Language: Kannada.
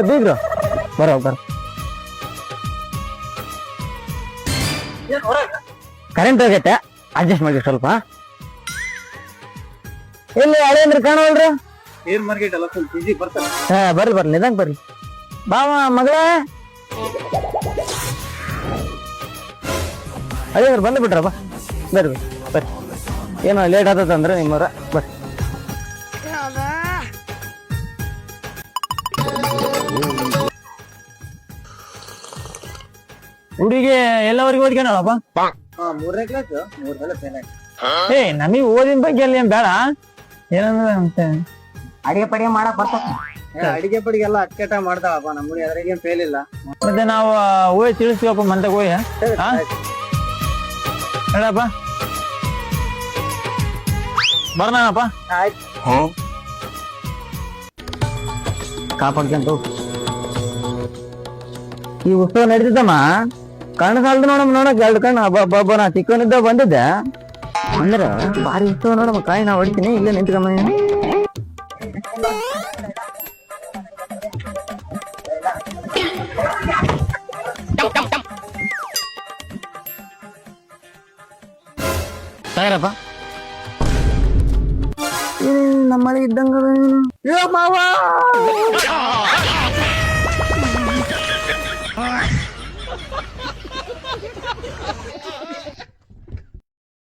ಬೀಗ್ರು ಬರೋ ಕರೆಂಟ್ ಹೋಗೈತೆ ಅಡ್ಜಸ್ಟ್ ಮಾಡಿ ಸ್ವಲ್ಪ. ಎಲ್ಲಿ ಹಳೆ ಅಂದ್ರೆ ಕಾಣವಲ್ರಿ? ಏರ್ ಮಾರ್ಕೆಟ್ ಅಲ್ಲ ಸ್ವಲ್ಪ ಬಿಜಿ ಬರ್ತಾರೆ. ಹಾ ಬರ್ರಿ ನಿಧಾನ ಬರ್ರಿ. ಬಾವ ಮಗಳ ಅದೇ ಬಂದು ಬಿಟ್ರಪ್ಪ. ಬರ್ರಿ ಬರ್ರಿ. ಏನೋ ಲೇಟ್ ಆತಂದ್ರೆ ನಿಮ್ಮವ್ರ ಬರ್ರಿ. ಹುಡುಗಿ ಎಲ್ಲವರೆಗೂ ಓದ್ಕೊಂಡಪ್ಪ? 3ನೇ ಕ್ಲಾಸ್ 3 ಸಲ ಫೇಲ್ ಆಯ್ತು. ನಮಗ್ ಓದಿನ ಬಗ್ಗೆ ಅಲ್ಲಿ ಏನ್ ಬೇಡ, ಏನಂದ್ರೆ ಅಡಿಗೆ ಪಡಿಗೆ ಮಾಡಕ್ ಬರ್ತಾವ. ಅಡಿಗೆ ಪಡಿಗೆ ಎಲ್ಲ ಅಚ್ಚಟ ಮಾಡ್ತಾವಪ್ಪ ನಮ್ಮ ಹುಡುಗಿ, ಅದ್ರಾಗೇನ್ ಫೇಲ್ ಇಲ್ಲ. ಮತ್ತೆ ನಾವು ಹೋಗಿ ತಿಳಿಸ್ತೀವಪ್ಪ ಮಂದಾಗ ಹೋಗಿ. ಹೇಳಪ್ಪ ಬರ್ನಪ್ಪ. ಆಯ್ತು ಕಾಪಾಡ್ಕೊಂತ ಈ ಉತ್ಸವ ನಡೀತಮ್ಮ. ಕಣ್ಣು ಸಾಲದು ನೋಡಕ್ 2 ಕಣ್ಣು ಹಬ್ಬ ನಾ ಚಿಕ್ಕವನಿದ್ದ ಬಂದಿದ್ದೆ ಅಂದ್ರ ಭಾರಿ ಉತ್ಸವ ನೋಡಮ್ಮ. ಕಾಯಿ ನಾ ಹೊಡಿತೀನಿ ಇಲ್ಲೇ ನಿಂತ್ಕಮ್ಮ. ತಯಾರಪ್ಪ. ನಮ್ಮಲ್ಲಿ ಇದ್ದಂಗ ಮಾವ